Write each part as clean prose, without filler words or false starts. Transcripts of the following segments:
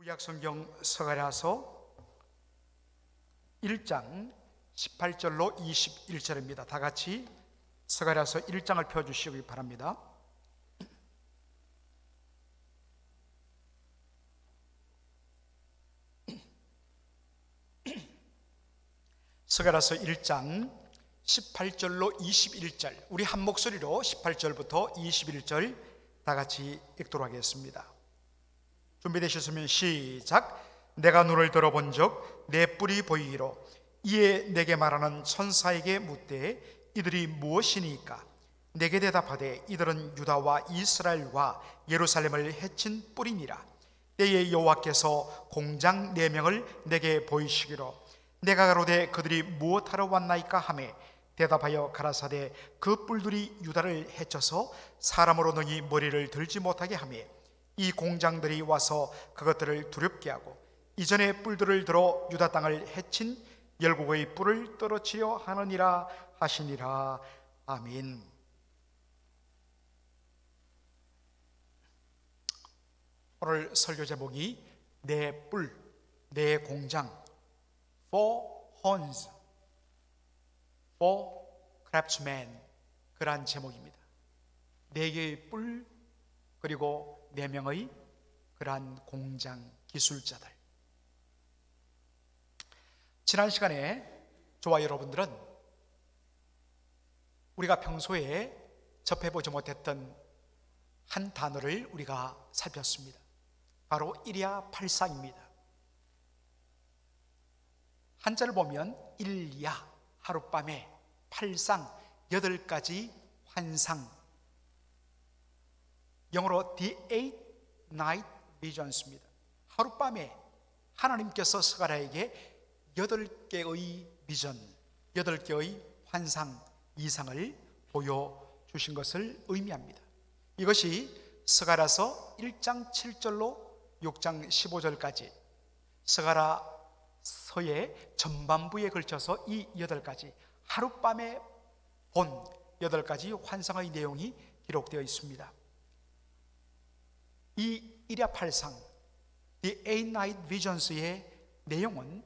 구약성경 스가랴서 1장 18절로 21절입니다. 다 같이 스가랴서 1장을 펴주시기 바랍니다. 스가랴서 1장 18절로 21절, 우리 한 목소리로 18절부터 21절 다 같이 읽도록 하겠습니다. 준비되셨으면 시작. 내가 눈을 들어본 적 내 뿔이 보이기로 이에 내게 말하는 천사에게 묻되 이들이 무엇이니까? 내게 대답하되 이들은 유다와 이스라엘과 예루살렘을 해친 뿔이니라. 때에 여호와께서 공장 4명을 내게 보이시기로 내가 가로되 그들이 무엇하러 왔나이까 하매 대답하여 가라사대 그 뿔들이 유다를 해쳐서 사람으로 능히 머리를 들지 못하게 하매 이 공장들이 와서 그것들을 두렵게 하고 이전에 뿔들을 들어 유다 땅을 해친 열국의 뿔을 떨어치려 하느니라 하시니라. 아멘. 오늘 설교 제목이 내 뿔, 내 공장, For horns, for craftsmen, 그러한 제목입니다. 4개의 뿔 그리고 4명의 그러한 공장 기술자들. 지난 시간에 저와 여러분들은 우리가 평소에 접해보지 못했던 한 단어를 우리가 살폈습니다. 바로 일야팔상입니다. 한자를 보면 일야, 하룻밤에, 팔상, 8가지 환상, 영어로 The Eight Night Visions입니다. 하룻밤에 하나님께서 스가랴에게 8개의 비전, 8개의 환상, 이상을 보여주신 것을 의미합니다. 이것이 스가랴서 1장 7절로 6장 15절까지 스가랴서의 전반부에 걸쳐서 이 8가지 하룻밤에 본 8가지 환상의 내용이 기록되어 있습니다. 이 일야팔상, The Eight Night Visions의 내용은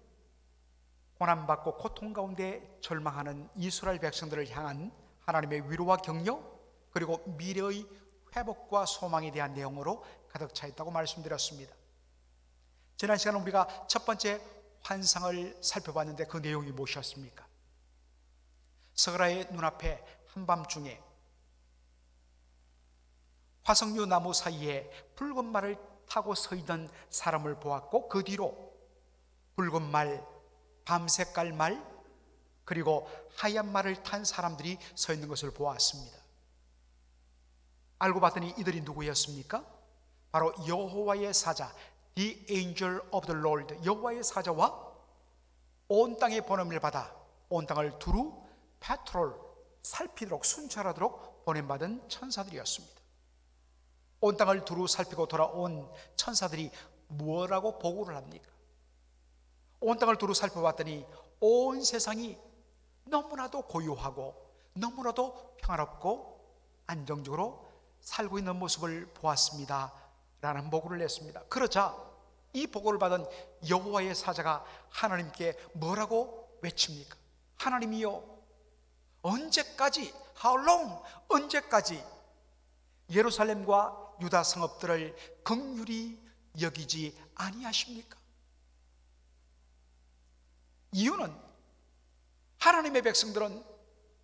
고난받고 고통 가운데 절망하는 이스라엘 백성들을 향한 하나님의 위로와 격려, 그리고 미래의 회복과 소망에 대한 내용으로 가득 차 있다고 말씀드렸습니다. 지난 시간에 우리가 첫 번째 환상을 살펴봤는데 그 내용이 무엇이었습니까? 스가랴의 눈앞에 한밤중에 화석류 나무 사이에 붉은 말을 타고 서 있던 사람을 보았고, 그 뒤로 붉은 말, 밤색깔 말, 그리고 하얀 말을 탄 사람들이 서 있는 것을 보았습니다. 알고 봤더니 이들이 누구였습니까? 바로 여호와의 사자, The Angel of the Lord, 여호와의 사자와 온 땅의 번음을 받아 온 땅을 두루 패트롤, 살피도록, 순찰하도록 보냄받은 천사들이었습니다. 온 땅을 두루 살피고 돌아온 천사들이 무엇라고 보고를 합니까? 온 땅을 두루 살펴봤더니 온 세상이 너무나도 고요하고 너무나도 평화롭고 안정적으로 살고 있는 모습을 보았습니다 라는 보고를 냈습니다. 그러자 이 보고를 받은 여호와의 사자가 하나님께 뭐라고 외칩니까? 하나님이여, 언제까지, how long, 언제까지 예루살렘과 유다 성읍들을 긍휼히 여기지 아니하십니까? 이유는 하나님의 백성들은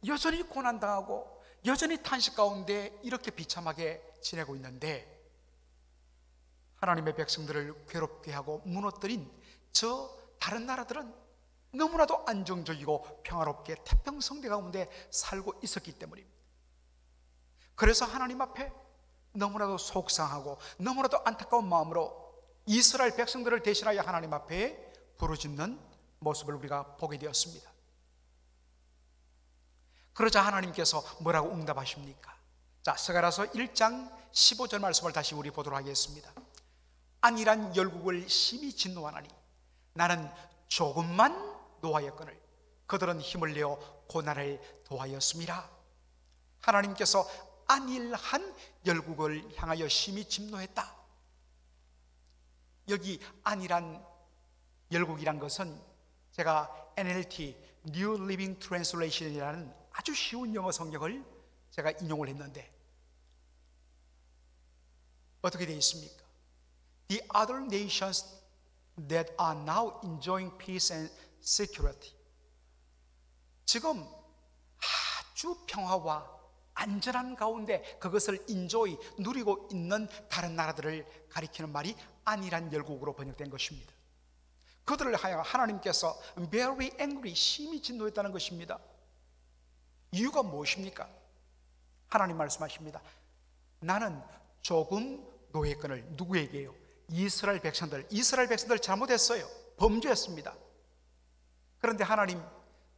여전히 고난당하고 여전히 탄식 가운데 이렇게 비참하게 지내고 있는데, 하나님의 백성들을 괴롭게 하고 무너뜨린 저 다른 나라들은 너무나도 안정적이고 평화롭게 태평성대 가운데 살고 있었기 때문입니다. 그래서 하나님 앞에 너무나도 속상하고 너무나도 안타까운 마음으로 이스라엘 백성들을 대신하여 하나님 앞에 부르짖는 모습을 우리가 보게 되었습니다. 그러자 하나님께서 뭐라고 응답하십니까? 자, 스가랴서 1장 15절 말씀을 다시 우리 보도록 하겠습니다. 안일한 열국을 심히 진노하나니 나는 조금만 노하였거늘 그들은 힘을 내어 고난을 도하였음이라. 하나님께서 안일한 열국을 향하여 심히 진노했다. 여기 안이란 열국이란 것은 제가 NLT New Living Translation이라는 아주 쉬운 영어 성경을 제가 인용을 했는데 어떻게 되어 있습니까? The other nations that are now enjoying peace and security. 지금 아주 평화와 안전한 가운데 그것을 enjoy, 누리고 있는 다른 나라들을 가리키는 말이 안이란 열국으로 번역된 것입니다. 그들을 하여 하나님께서 very angry, 심히 진노했다는 것입니다. 이유가 무엇입니까? 하나님 말씀하십니다. 나는 조금 노예권을 누구에게요? 이스라엘 백성들 잘못했어요. 범죄했습니다. 그런데 하나님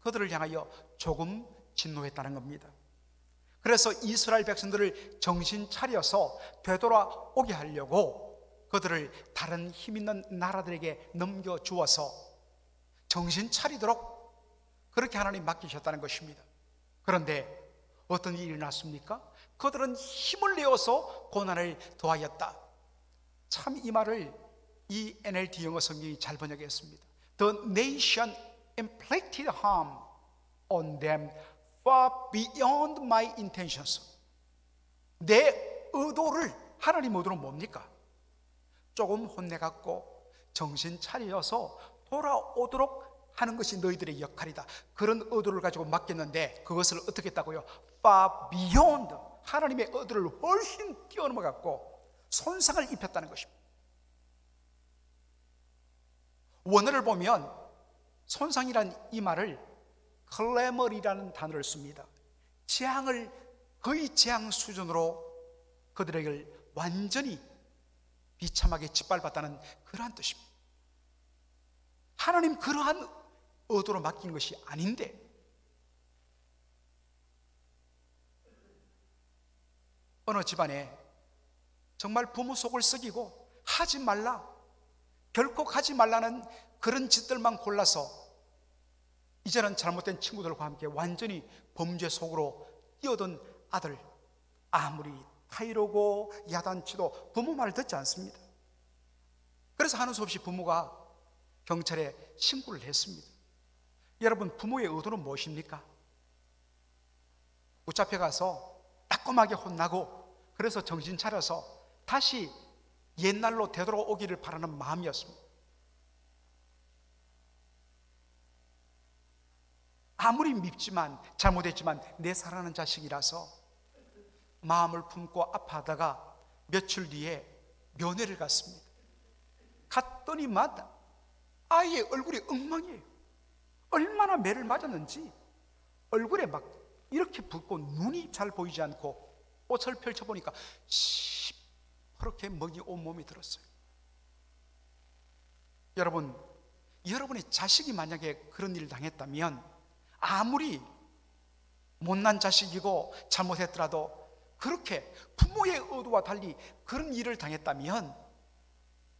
그들을 향하여 조금 진노했다는 겁니다. 그래서 이스라엘 백성들을 정신 차려서 되돌아오게 하려고 그들을 다른 힘 있는 나라들에게 넘겨주어서 정신 차리도록 그렇게 하나님 맡기셨다는 것입니다. 그런데 어떤 일이 났습니까? 그들은 힘을 내어서 고난을 더하였다. 참 이 말을 이 NLT 영어 성경이 잘 번역했습니다. The nation inflicted harm on them far beyond my intentions. 내 의도를, 하나님 의도는 뭡니까? 조금 혼내갖고 정신 차려서 돌아오도록 하는 것이 너희들의 역할이다. 그런 의도를 가지고 맡겼는데 그것을 어떻게 했다고요? far beyond, 하나님의 의도를 훨씬 뛰어넘어갖고 손상을 입혔다는 것입니다. 원어를 보면 손상이란 이 말을 클레머리라는 단어를 씁니다. 재앙을 거의 재앙 수준으로 그들에게 완전히 비참하게 짓밟았다는 그러한 뜻입니다. 하나님 그러한 의도로 맡긴 것이 아닌데 어느 집안에 정말 부모 속을 썩이고 하지 말라, 결코 하지 말라는 그런 짓들만 골라서 이제는 잘못된 친구들과 함께 완전히 범죄 속으로 뛰어든 아들, 아무리 타이르고 야단치도 부모 말을 듣지 않습니다. 그래서 하는 수 없이 부모가 경찰에 신고를 했습니다. 여러분, 부모의 의도는 무엇입니까? 붙잡혀 가서 따끔하게 혼나고 그래서 정신 차려서 다시 옛날로 되돌아오기를 바라는 마음이었습니다. 아무리 밉지만 잘못했지만 내 사랑하는 자식이라서 마음을 품고 아파하다가 며칠 뒤에 면회를 갔습니다. 갔더니만 아이의 얼굴이 엉망이에요. 얼마나 매를 맞았는지 얼굴에 막 이렇게 붓고 눈이 잘 보이지 않고 옷을 펼쳐보니까 시퍼렇게 먹이 온몸이 들었어요. 여러분, 여러분의 자식이 만약에 그런 일을 당했다면 아무리 못난 자식이고 잘못했더라도 그렇게 부모의 의도와 달리 그런 일을 당했다면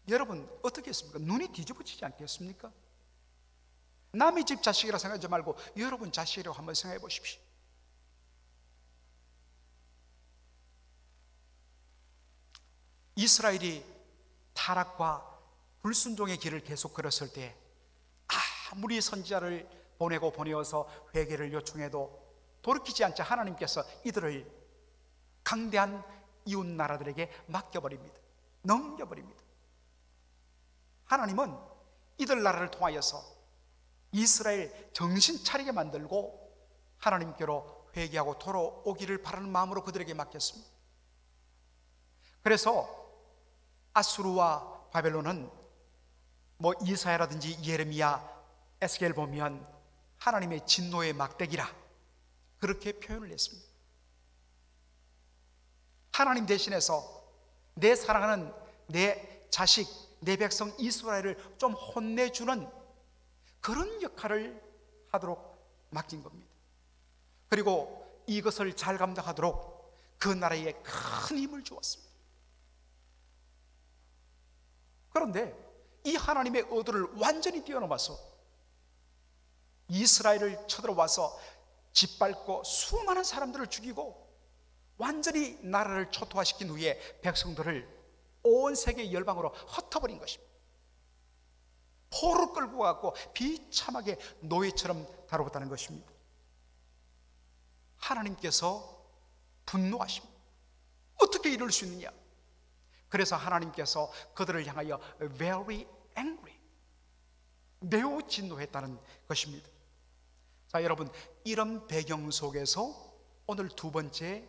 여러분 어떻게 했습니까? 눈이 뒤집어지지 않겠습니까? 남의 집 자식이라 생각하지 말고 여러분 자식이라고 한번 생각해 보십시오. 이스라엘이 타락과 불순종의 길을 계속 걸었을 때 아무리 선지자를 보내어서 회개를 요청해도 돌이키지 않자 하나님께서 이들을 강대한 이웃 나라들에게 맡겨버립니다. 넘겨버립니다. 하나님은 이들 나라를 통하여서 이스라엘 정신 차리게 만들고 하나님께로 회개하고 돌아오기를 바라는 마음으로 그들에게 맡겼습니다. 그래서 아수르와 바벨론은 이사야라든지 예레미야, 에스겔 보면 하나님의 진노의 막대기라 그렇게 표현을 했습니다. 하나님 대신해서 내 사랑하는 내 자식, 내 백성 이스라엘을 좀 혼내주는 그런 역할을 하도록 맡긴 겁니다. 그리고 이것을 잘 감당하도록 그 나라에 큰 힘을 주었습니다. 그런데 이 하나님의 의도를 완전히 뛰어넘어서 이스라엘을 쳐들어와서 짓밟고 수많은 사람들을 죽이고 완전히 나라를 초토화시킨 후에 백성들을 온 세계 열방으로 흩어버린 것입니다. 포로 끌고 가고 비참하게 노예처럼 다뤄봤다는 것입니다. 하나님께서 분노하십니다. 어떻게 이럴 수 있느냐? 그래서 하나님께서 그들을 향하여 very angry, 매우 진노했다는 것입니다. 자, 여러분, 이런 배경 속에서 오늘 두 번째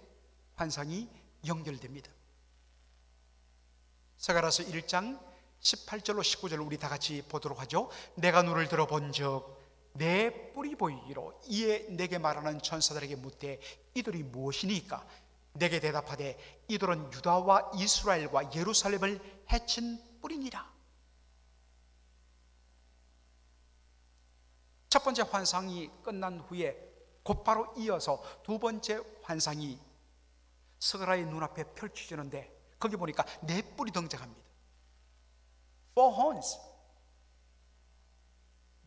환상이 연결됩니다. 스가랴서 1장 18절로 19절을 우리 다 같이 보도록 하죠. 내가 눈을 들어본 적 내 뿔이 보이기로 이에 내게 말하는 천사들에게 묻되 이들이 무엇이니까? 내게 대답하되 이들은 유다와 이스라엘과 예루살렘을 해친 뿔이니라. 첫 번째 환상이 끝난 후에 곧바로 이어서 두 번째 환상이 스가랴의 눈앞에 펼쳐지는데 거기 보니까 네 뿔이 등장합니다. Four horns,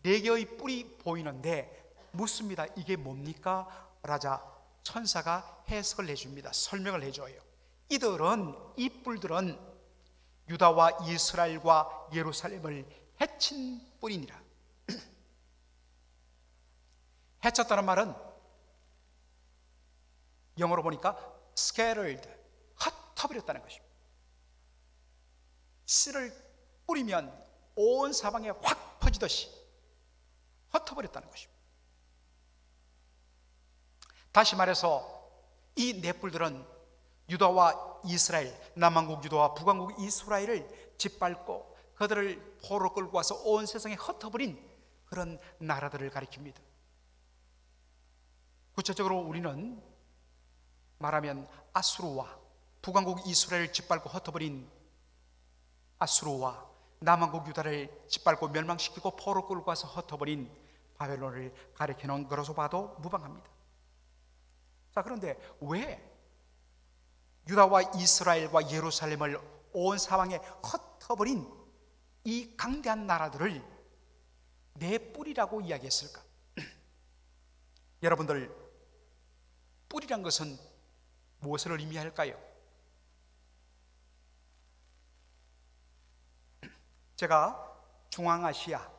네 개의 뿔이 보이는데 묻습니다. 이게 뭡니까? 라자 천사가 해석을 해줍니다. 설명을 해줘요. 이 뿔들은 유다와 이스라엘과 예루살렘을 해친 뿔이니라. 해쳤다는 말은 영어로 보니까 scattered, 흩어버렸다는 것입니다. 씨를 뿌리면 온 사방에 확 퍼지듯이 흩어버렸다는 것입니다. 다시 말해서 이 네 뿔들은 유다와 이스라엘, 남왕국 유다와 북왕국 이스라엘을 짓밟고 그들을 포로 끌고 와서 온 세상에 흩어버린 그런 나라들을 가리킵니다. 구체적으로 우리는 말하면 아수르와 북왕국 이스라엘을 짓밟고 흩어버린 아수르와 남왕국 유다를 짓밟고 멸망시키고 포로 끌고 와서 흩어버린 바벨론을 가리키는 거로서 봐도 무방합니다. 자, 그런데 왜 유다와 이스라엘과 예루살렘을 온 사방에 흩어버린 이 강대한 나라들을 네 뿔이라고 이야기했을까? 여러분들, 뿔이란 것은 무엇을 의미할까요? 제가 중앙아시아,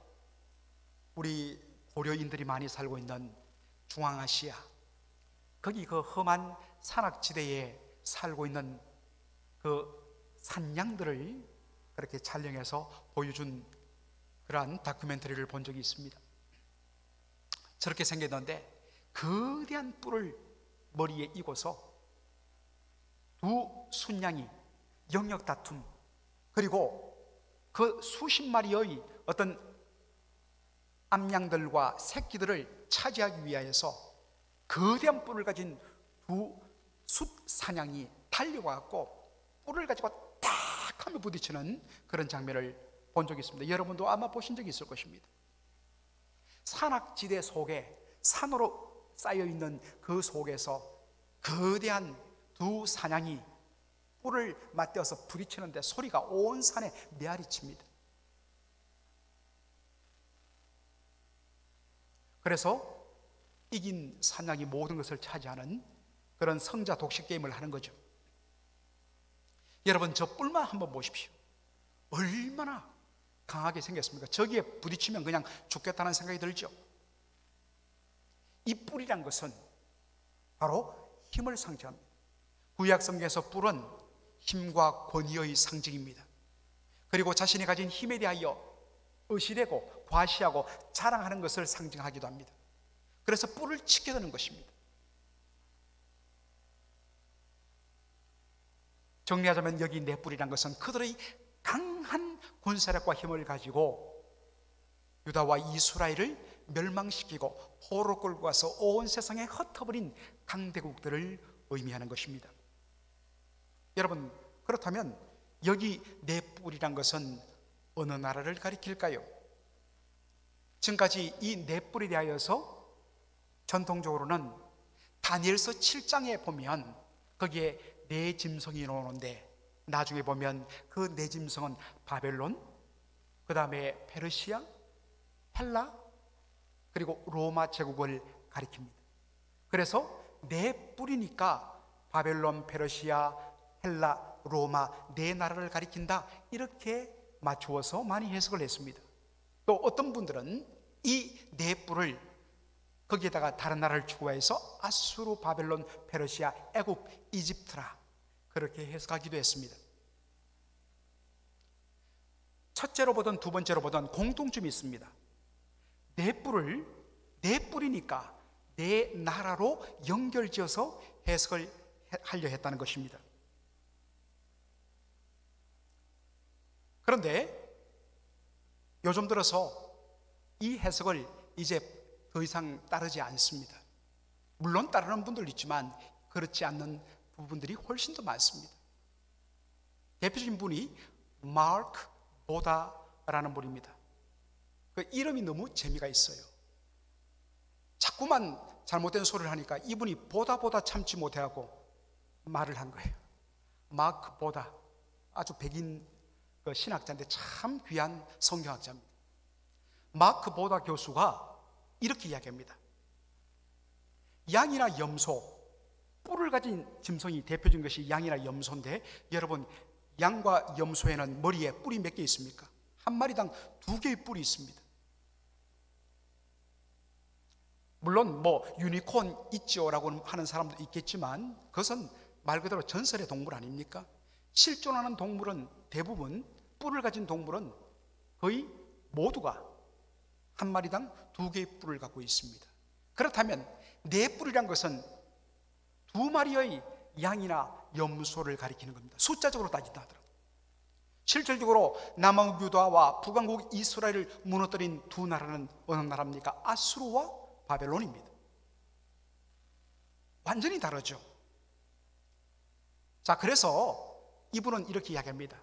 우리 고려인들이 많이 살고 있는 중앙아시아, 거기 그 험한 산악지대에 살고 있는 그 산양들을 그렇게 촬영해서 보여준 그러한 다큐멘터리를 본 적이 있습니다. 저렇게 생겼는데 거대한 뿔을 머리에 이고서 두 순양이 영역 다툼, 그리고 그 수십 마리의 어떤 암양들과 새끼들을 차지하기 위하여서 거대한 뿔을 가진 두 숫사냥이 달려와서 뿔을 가지고 탁 하며 부딪히는 그런 장면을 본 적이 있습니다. 여러분도 아마 보신 적이 있을 것입니다. 산악지대 속에 산으로 쌓여있는 그 속에서 거대한 두 사냥이 뿔을 맞대어서 부딪히는데 소리가 온 산에 메아리칩니다. 그래서 이긴 사냥이 모든 것을 차지하는 그런 성자 독식 게임을 하는 거죠. 여러분, 저 뿔만 한번 보십시오. 얼마나 강하게 생겼습니까? 저기에 부딪히면 그냥 죽겠다는 생각이 들죠. 이 뿔이란 것은 바로 힘을 상징합니다. 구약 성경에서 뿔은 힘과 권위의 상징입니다. 그리고 자신이 가진 힘에 대하여 의시되고 과시하고 자랑하는 것을 상징하기도 합니다. 그래서 뿔을 치켜드는 것입니다. 정리하자면 여기 네 뿔이란 것은 그들의 강한 군사력과 힘을 가지고 유다와 이스라엘을 멸망시키고 포로 끌고 와서 온 세상에 흩어버린 강대국들을 의미하는 것입니다. 여러분, 그렇다면 여기 네 뿔이란 것은 어느 나라를 가리킬까요? 지금까지 이 네 뿔에 대하여서 전통적으로는 다니엘서 7장에 보면 거기에 네 짐승이 나오는데 나중에 보면 그 네 짐승은 바벨론, 그 다음에 페르시아, 헬라, 그리고 로마 제국을 가리킵니다. 그래서 네 뿔이니까 바벨론, 페르시아, 헬라, 로마 네 나라를 가리킨다, 이렇게 맞추어서 많이 해석을 했습니다. 또 어떤 분들은 이 네 뿔을 거기에다가 다른 나라를 추가해서 아수르, 바벨론, 페르시아, 애굽, 이집트라 그렇게 해석하기도 했습니다. 첫째로 보든 두 번째로 보든 공통점이 있습니다. 네 뿔이니까 네 나라로 연결지어서 해석을 하려 했다는 것입니다. 그런데 요즘 들어서 이 해석을 이제 더 이상 따르지 않습니다. 물론 따르는 분들 있지만 그렇지 않는 부분들이 훨씬 더 많습니다. 대표적인 분이 마크 보다라는 분입니다. 그 이름이 너무 재미가 있어요. 자꾸만 잘못된 소리를 하니까 이분이 보다 참지 못해하고 말을 한 거예요. 마크 보다, 아주 백인 그 신학자인데 참 귀한 성경학자입니다. 마크 보다 교수가 이렇게 이야기합니다. 양이나 염소, 뿔을 가진 짐승이 대표적인 것이 양이나 염소인데, 여러분 양과 염소에는 머리에 뿔이 몇 개 있습니까? 한 마리당 2개의 뿔이 있습니다. 물론 뭐 유니콘 있죠라고 하는 사람도 있겠지만 그것은 말 그대로 전설의 동물 아닙니까? 실존하는 동물은 대부분, 뿔을 가진 동물은 거의 모두가 한 마리당 2개의 뿔을 갖고 있습니다. 그렇다면 네 뿔이란 것은 2마리의 양이나 염소를 가리키는 겁니다. 숫자적으로 따진다 하더라도. 실질적으로 남왕국 유다와 북왕국 이스라엘을 무너뜨린 두 나라는 어느 나라입니까? 아수르와 바벨론입니다. 완전히 다르죠. 자, 그래서 이분은 이렇게 이야기합니다.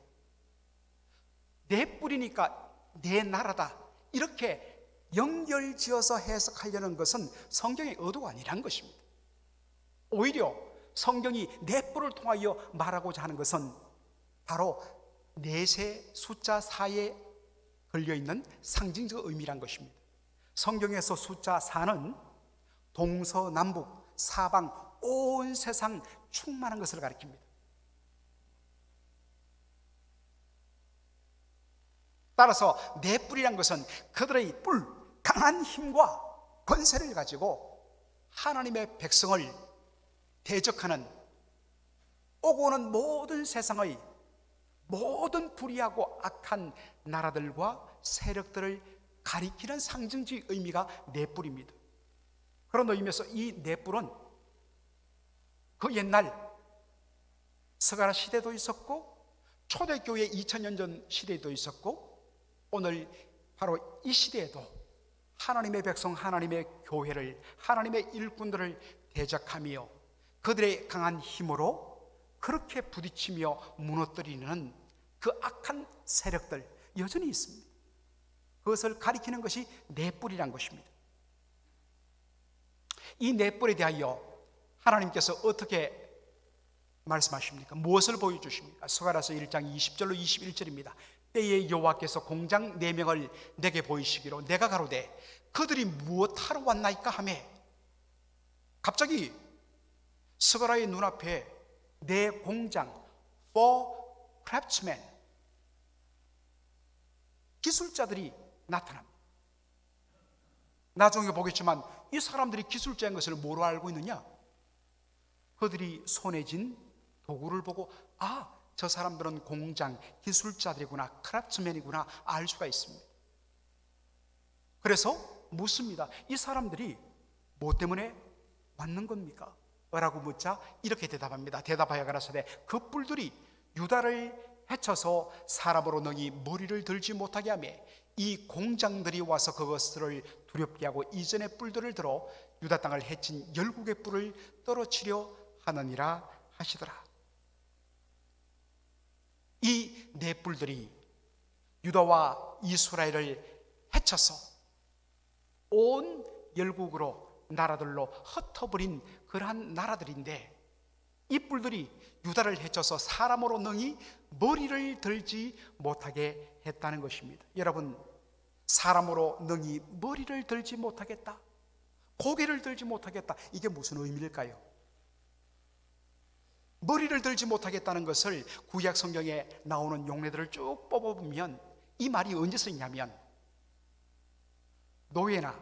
네 뿔이니까 네 나라다, 이렇게 연결지어서 해석하려는 것은 성경의 의도가 아니란 것입니다. 오히려 성경이 네 뿔을 통하여 말하고자 하는 것은 바로 넷의 숫자 4에 걸려있는 상징적 의미란 것입니다. 성경에서 숫자 4는 동서남북 사방 온 세상 충만한 것을 가리킵니다. 따라서 네 뿔이란 것은 그들의 강한 힘과 권세를 가지고 하나님의 백성을 대적하는, 오고 오는 모든 세상의 모든 불의하고 악한 나라들과 세력들을 가리키는 상징적 의미가 네 뿔입니다. 그런 의미에서 이 네 뿔은 그 옛날 스가랴 시대도 있었고 초대교회 2000년 전 시대도 있었고 오늘 바로 이 시대에도 하나님의 백성, 하나님의 교회를, 하나님의 일꾼들을 대적하며 그들의 강한 힘으로 그렇게 부딪히며 무너뜨리는 그 악한 세력들 여전히 있습니다. 그것을 가리키는 것이 네 뿔이란 것입니다. 이 네 뿔에 대하여 하나님께서 어떻게 말씀하십니까? 무엇을 보여주십니까? 스가랴서 1장 20절로 21절입니다. 때에 여호와께서 공장 4명을 내게 보이시기로 내가 가로되 그들이 무엇하러 왔나이까 하며, 갑자기 스가랴의 눈앞에 내 공장 for craftsmen, 기술자들이 나타납니다. 나중에 보겠지만 이 사람들이 기술자인 것을 뭐로 알고 있느냐? 그들이 손에 쥔 도구를 보고 저 사람들은 공장 기술자들이구나, 크래프트맨이구나 알 수가 있습니다. 그래서 묻습니다. 이 사람들이 뭐 때문에 왔는 겁니까? 라고 묻자 이렇게 대답합니다. 대답하여 가라사대 그 뿔들이 유다를 해쳐서 사람으로 능히 머리를 들지 못하게 하며 이 공장들이 와서 그것을 두렵게 하고 이전의 뿔들을 들어 유다 땅을 해친 열국의 뿔을 떨어치려 하느니라 하시더라. 이 네 뿔들이 유다와 이스라엘을 해쳐서 온 열국으로 나라들로 흩어버린 그러한 나라들인데, 이 뿔들이 유다를 해쳐서 사람으로 능히 머리를 들지 못하게 했다는 것입니다. 여러분, 사람으로 능히 머리를 들지 못하겠다, 고개를 들지 못하겠다, 이게 무슨 의미일까요? 머리를 들지 못하겠다는 것을 구약 성경에 나오는 용례들을 쭉 뽑아보면 이 말이 언제 쓰이냐면 노예나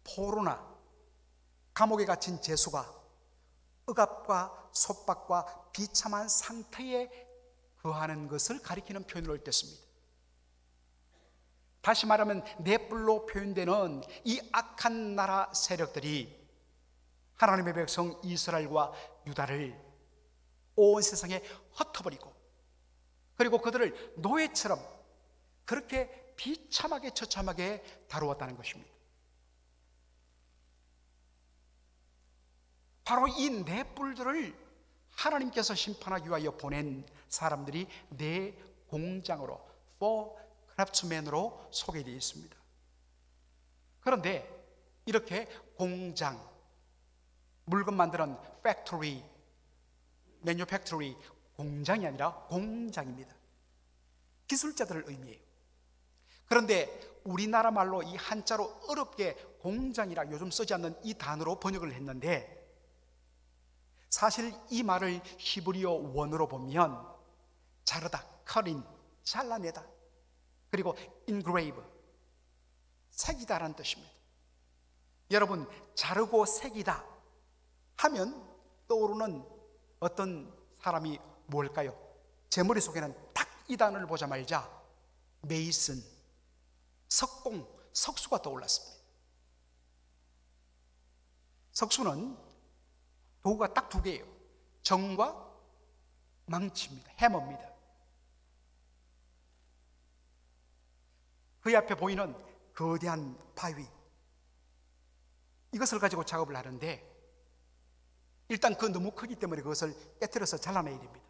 포로나 감옥에 갇힌 죄수가 억압과 속박과 비참한 상태에 거하는 것을 가리키는 표현을 댔습니다. 다시 말하면 넷불로 표현되는 이 악한 나라 세력들이 하나님의 백성 이스라엘과 유다를 온 세상에 흩어버리고, 그리고 그들을 노예처럼 그렇게 비참하게 처참하게 다루었다는 것입니다. 바로 이 넷불들을 하나님께서 심판하기 위하여 보낸 사람들이 네 공장으로, for craftsmen으로 소개되어 있습니다. 그런데 이렇게 공장, 물건 만드는 factory, manufactory, 공장이 아니라 공장입니다. 기술자들을 의미해요. 그런데 우리나라 말로 이 한자로 어렵게 공장이라 요즘 쓰지 않는 이 단어로 번역을 했는데, 사실 이 말을 히브리어 원어로 보면 자르다, cut, 잘라내다, 그리고 engrave, 새기다라는 뜻입니다. 여러분, 자르고 새기다 하면 떠오르는 어떤 사람이 뭘까요? 제 머릿속에는 딱 이 단어를 보자마자 메이슨, 석공, 석수가 떠올랐습니다. 석수는 도구가 딱 두 개예요. 정과 망치입니다. 해머입니다. 그 앞에 보이는 거대한 바위, 이것을 가지고 작업을 하는데, 일단 그 너무 크기 때문에 그것을 깨트려서 잘라내야 됩니다.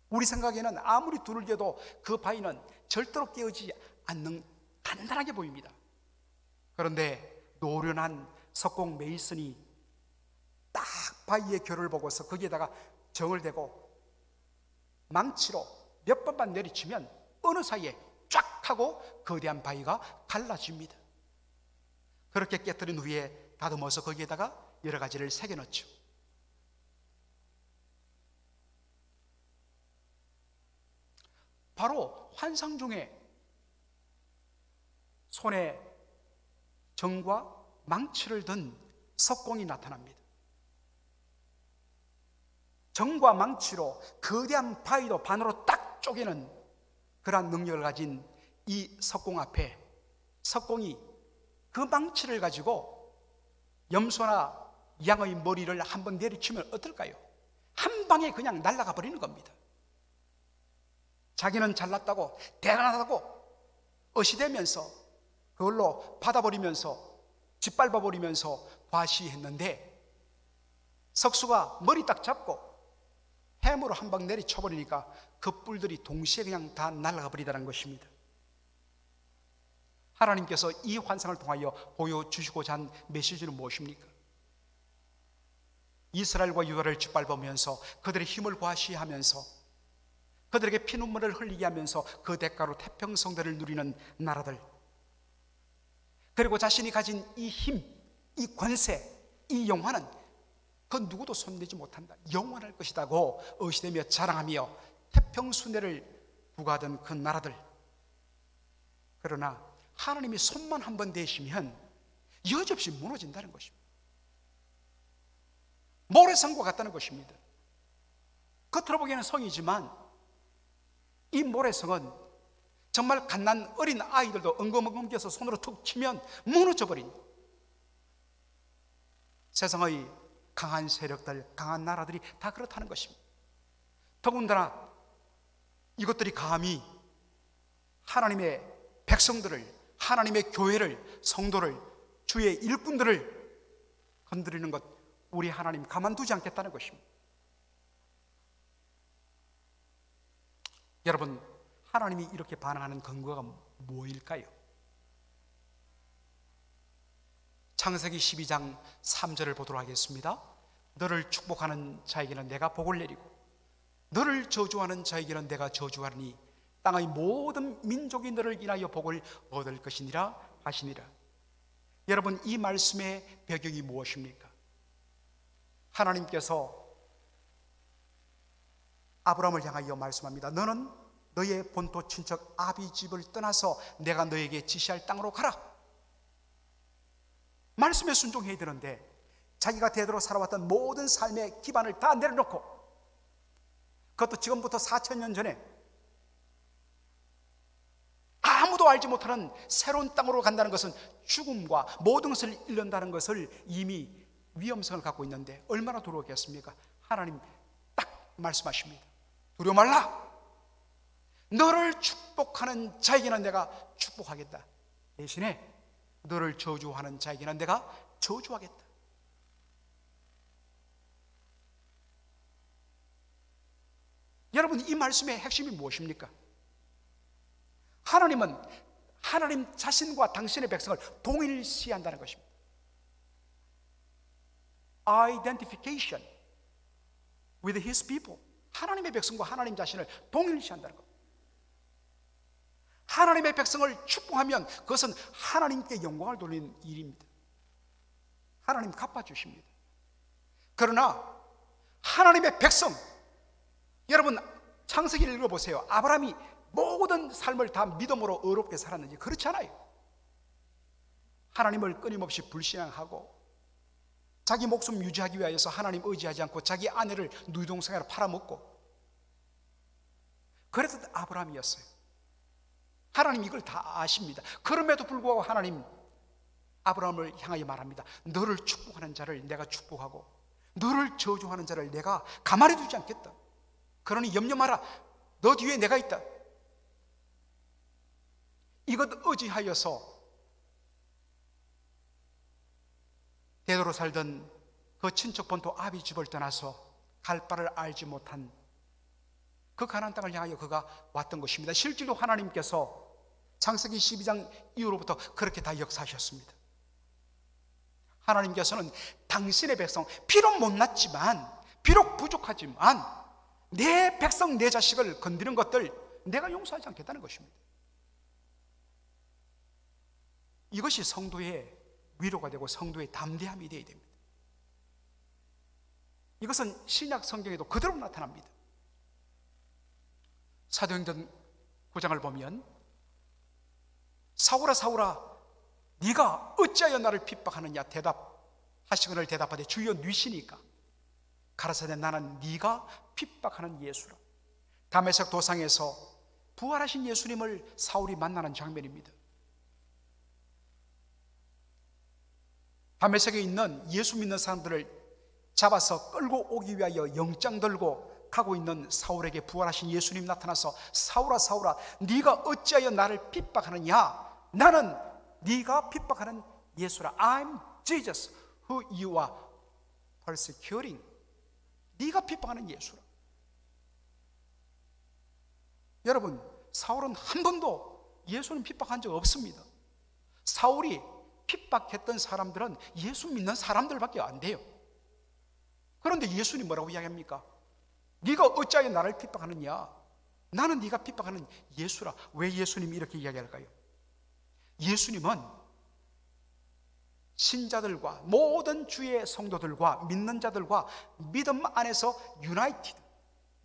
우리 생각에는 아무리 두들겨도 그 바위는 절대로 깨어지지 않는, 단단하게 보입니다. 그런데 노련한 석공 메이슨이 딱 바위의 결을 보고서 거기에다가 정을 대고 망치로 몇 번만 내리치면 어느 사이에 쫙 하고 거대한 바위가 갈라집니다. 그렇게 깨뜨린 후에 다듬어서 거기에다가 여러 가지를 새겨 넣죠. 바로 환상 중에 손에 정과 망치를 든 석공이 나타납니다. 정과 망치로 거대한 바위도 반으로 딱 쪼개는 그러한 능력을 가진 이 석공 앞에 석공이 그 망치를 가지고 염소나 양의 머리를 한번 내리치면 어떨까요? 한 방에 그냥 날아가 버리는 겁니다. 자기는 잘났다고, 대단하다고 어시대면서 그걸로 받아버리면서 짓밟아버리면서 과시했는데, 석수가 머리 딱 잡고 햄으로 한 방 내리쳐버리니까 그 뿔들이 동시에 그냥 다 날아가 버리다는 것입니다. 하나님께서 이 환상을 통하여 보여주시고자 한 메시지는 무엇입니까? 이스라엘과 유다를 짓밟으면서 그들의 힘을 과시하면서 그들에게 피눈물을 흘리게 하면서 그 대가로 태평성대를 누리는 나라들, 그리고 자신이 가진 이 힘, 이 권세, 이 영화는 그 누구도 손대지 못한다, 영원할 것이라고 의시되며 자랑하며 태평순회를 부과하던 그 나라들, 그러나 하나님이 손만 한번 대시면 여지없이 무너진다는 것입니다. 모래성과 같다는 것입니다. 겉으로 보기에는 성이지만 이 모래성은 정말 갓난 어린 아이들도 엉금엉금 껴서 손으로 툭 치면 무너져버린, 세상의 강한 세력들, 강한 나라들이 다 그렇다는 것입니다. 더군다나 이것들이 감히 하나님의 백성들을, 하나님의 교회를, 성도를, 주의 일꾼들을 건드리는 것, 우리 하나님 가만두지 않겠다는 것입니다. 여러분, 하나님이 이렇게 반응하는 근거가 뭐일까요? 창세기 12장 3절을 보도록 하겠습니다. 너를 축복하는 자에게는 내가 복을 내리고 너를 저주하는 자에게는 내가 저주하리니 땅의 모든 민족이 너를 인하여 복을 얻을 것이니라 하시니라. 여러분, 이 말씀의 배경이 무엇입니까? 하나님께서 아브라함을 향하여 말씀합니다. 너는 너의 본토 친척 아비 집을 떠나서 내가 너에게 지시할 땅으로 가라. 말씀에 순종해야 되는데 자기가 대대로 살아왔던 모든 삶의 기반을 다 내려놓고, 그것도 지금부터 4,000년 전에 아무도 알지 못하는 새로운 땅으로 간다는 것은 죽음과 모든 것을 잃는다는 것을 이미 위험성을 갖고 있는데 얼마나 두려웠겠습니까? 하나님 딱 말씀하십니다. 두려워 말라. 너를 축복하는 자에게는 내가 축복하겠다. 대신에 너를 저주하는 자에게는 내가 저주하겠다. 여러분, 이 말씀의 핵심이 무엇입니까? 하나님은 하나님 자신과 당신의 백성을 동일시한다는 것입니다. Identification with His people. 하나님의 백성과 하나님 자신을 동일시한다는 것. 하나님의 백성을 축복하면 그것은 하나님께 영광을 돌리는 일입니다. 하나님 갚아주십니다. 그러나 하나님의 백성, 여러분 창세기를 읽어보세요. 아브라함이 모든 삶을 다 믿음으로 의롭게 살았는지 그렇지 않아요. 하나님을 끊임없이 불신앙하고 자기 목숨 유지하기 위하여서 하나님 의지하지 않고 자기 아내를 누이동생으로 팔아먹고 그랬던 아브라함이었어요. 하나님 이걸 다 아십니다. 그럼에도 불구하고 하나님 아브라함을 향하여 말합니다. 너를 축복하는 자를 내가 축복하고 너를 저주하는 자를 내가 가만히 두지 않겠다. 그러니 염려 마라. 너 뒤에 내가 있다. 이것 의지하여서 대도로 살던 그 친척 본토 아비 집을 떠나서 갈 바를 알지 못한 그 가나안 땅을 향하여 그가 왔던 것입니다. 실제로 하나님께서 창세기 12장 이후로부터 그렇게 다 역사하셨습니다. 하나님께서는 당신의 백성, 비록 못났지만 비록 부족하지만 내 백성 내 자식을 건드리는 것들 내가 용서하지 않겠다는 것입니다. 이것이 성도의 위로가 되고 성도의 담대함이 되어야 됩니다. 이것은 신약 성경에도 그대로 나타납니다. 사도행전 9장을 보면 사울아 사울아 네가 어찌하여 나를 핍박하느냐 대답하시거늘 대답하되 주여 뉘시니까 가라사대 나는 네가 핍박하는 예수라. 다메섹 도상에서 부활하신 예수님을 사울이 만나는 장면입니다. 다메섹에 있는 예수 믿는 사람들을 잡아서 끌고 오기 위하여 영장 들고 가고 있는 사울에게 부활하신 예수님 나타나서 사울아 사울아 네가 어찌하여 나를 핍박하느냐. 나는 네가 핍박하는 예수라. I'm Jesus who you are persecuting. 네가 핍박하는 예수라. 여러분, 사울은 한 번도 예수님 핍박한 적 없습니다. 사울이 핍박했던 사람들은 예수 믿는 사람들밖에 안 돼요. 그런데 예수님 뭐라고 이야기합니까? 네가 어찌하여 나를 핍박하느냐. 나는 네가 핍박하는 예수라. 왜 예수님이 이렇게 이야기할까요? 예수님은 신자들과 모든 주의 성도들과 믿는 자들과 믿음 안에서 유나이티드,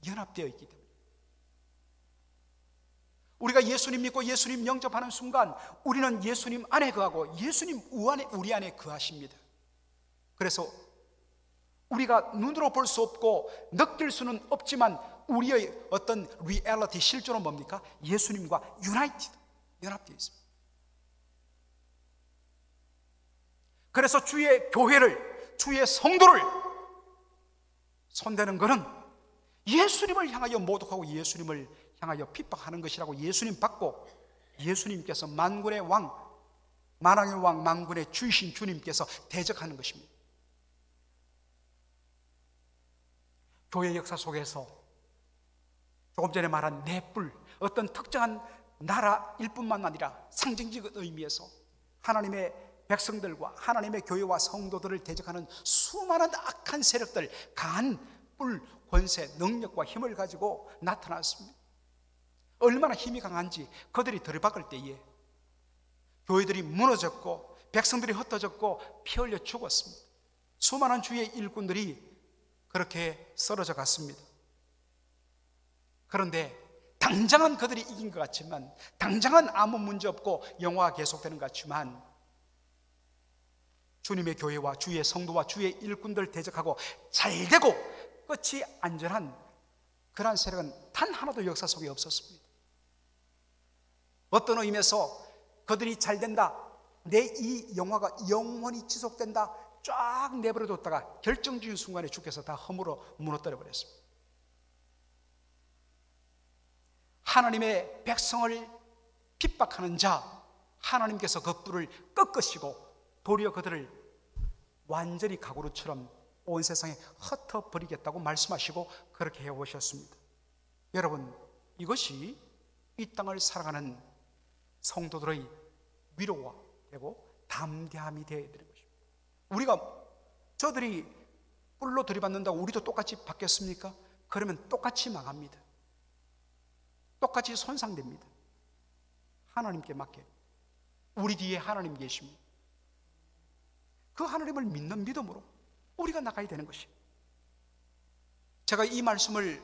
연합되어 있기 때문에 우리가 예수님 믿고 예수님 영접하는 순간 우리는 예수님 안에 거하고 예수님 우리 안에 거하십니다. 그래서 우리가 눈으로 볼 수 없고 느낄 수는 없지만 우리의 어떤 리얼리티, 실제로 뭡니까? 예수님과 유나이티드, 연합되어 있습니다. 그래서 주의 교회를, 주의 성도를 손대는 것은 예수님을 향하여 모독하고 예수님을 향하여 핍박하는 것이라고 예수님 받고 예수님께서 만군의 왕, 만왕의 왕, 만군의 주이신 주님께서 대적하는 것입니다. 교회 역사 속에서 조금 전에 말한 넷불, 어떤 특정한 나라일 뿐만 아니라 상징적인 의미에서 하나님의 백성들과 하나님의 교회와 성도들을 대적하는 수많은 악한 세력들, 간, 뿔, 권세, 능력과 힘을 가지고 나타났습니다. 얼마나 힘이 강한지 그들이 들이박을 때에 교회들이 무너졌고 백성들이 흩어졌고 피 흘려 죽었습니다. 수많은 주의 일꾼들이 그렇게 쓰러져 갔습니다. 그런데 당장은 그들이 이긴 것 같지만, 당장은 아무 문제 없고 영화가 계속되는 것 같지만 주님의 교회와 주의 성도와 주의 일꾼들 대적하고 잘되고 끝이 안전한 그러한 세력은 단 하나도 역사 속에 없었습니다. 어떤 의미에서 그들이 잘된다, 내 이 영화가 영원히 지속된다 쫙 내버려뒀다가 결정적인 순간에 주께서 다 허물어 무너뜨려 버렸습니다. 하나님의 백성을 핍박하는 자, 하나님께서 그 뿔을 꺾으시고 도리어 그들을 완전히 가구루처럼 온 세상에 흩어버리겠다고 말씀하시고 그렇게 해오셨습니다. 여러분, 이것이 이 땅을 살아가는 성도들의 위로가 되고 담대함이 되어야 되는 것입니다. 우리가 저들이 뿔로 들이받는다고 우리도 똑같이 받겠습니까? 그러면 똑같이 망합니다. 똑같이 손상됩니다. 하나님께 맡겨. 우리 뒤에 하나님 계십니다. 그 하나님을 믿는 믿음으로 우리가 나가야 되는 것입니다. 제가 이 말씀을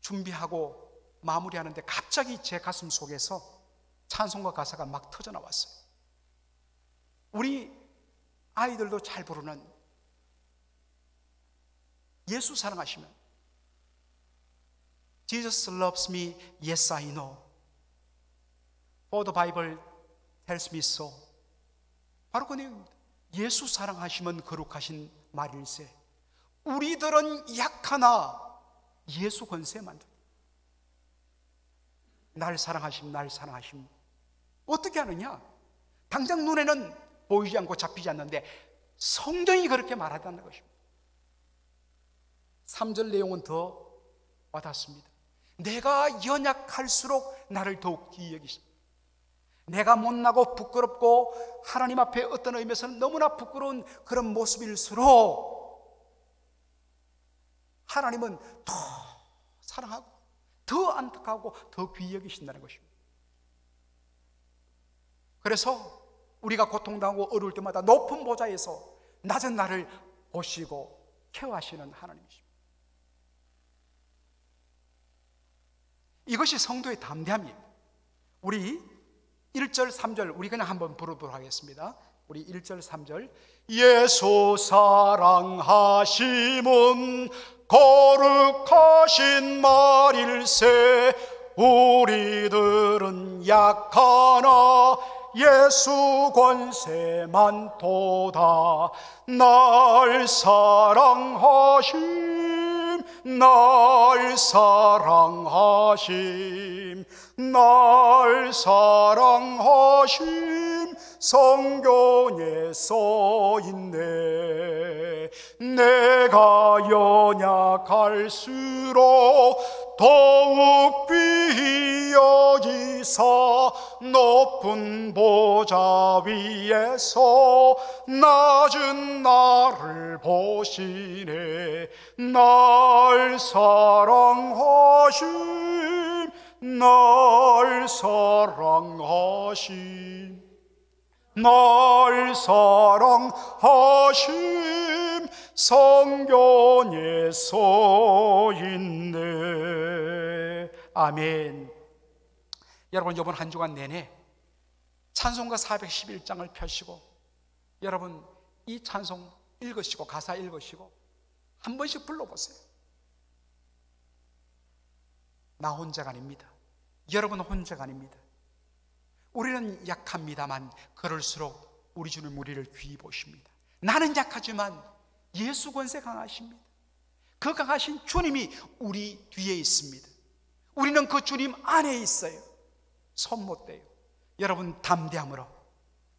준비하고 마무리하는데 갑자기 제 가슴 속에서 찬송가 가사가 막 터져 나왔어요. 우리 아이들도 잘 부르는 예수 사랑하시면 Jesus loves me, yes I know. For the Bible tells me so. 바로 그 내용입니다. 예수 사랑하시면 거룩하신 말일세. 우리들은 약하나 예수 권세 만든. 날 사랑하심, 날 사랑하심. 어떻게 하느냐? 당장 눈에는 보이지 않고 잡히지 않는데 성경이 그렇게 말하다는 것입니다. 3절 내용은 더 와닿습니다. 내가 연약할수록 나를 더욱 귀히 여기십니다. 내가 못나고 부끄럽고 하나님 앞에 어떤 의미에서는 너무나 부끄러운 그런 모습일수록 하나님은 더 사랑하고 더 안타까우고 더 귀히 여기신다는 것입니다. 그래서 우리가 고통당하고 어려울 때마다 높은 보좌에서 낮은 나를 보시고 케어하시는 하나님이십니다. 이것이 성도의 담대함이에요. 우리 1절 3절 우리 그냥 한번 부르도록 하겠습니다. 우리 1절 3절 예수 사랑하심은 거룩하신 말일세. 우리들은 약하나 예수 권세만 도다. 날 사랑하심, 날 사랑하심, 날 사랑하심. 성경에 써있네. 내가 연약할수록 더욱 귀히 여기사 높은 보좌 위에서 낮은 나를 보시네. 날 사랑하심, 날 사랑하심, 날 사랑하심. 성경에 써있네. 아멘. 여러분, 이번 한 주간 내내 찬송가 411장을 펴시고 여러분 이 찬송 읽으시고 가사 읽으시고 한 번씩 불러보세요. 나 혼자가 아닙니다. 여러분 혼자가 아닙니다. 우리는 약합니다만 그럴수록 우리 주님 우리를 귀히 보십니다. 나는 약하지만 예수 권세 강하십니다. 그 강하신 주님이 우리 뒤에 있습니다. 우리는 그 주님 안에 있어요. 손 못 대요. 여러분 담대함으로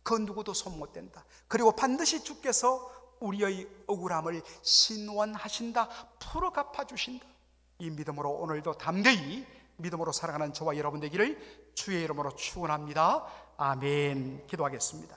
그 누구도 손 못 댄다. 그리고 반드시 주께서 우리의 억울함을 신원하신다. 풀어 갚아주신다. 이 믿음으로 오늘도 담대히 믿음으로 살아가는 저와 여러분 되기를 주의 이름으로 축원합니다. 아멘. 기도하겠습니다.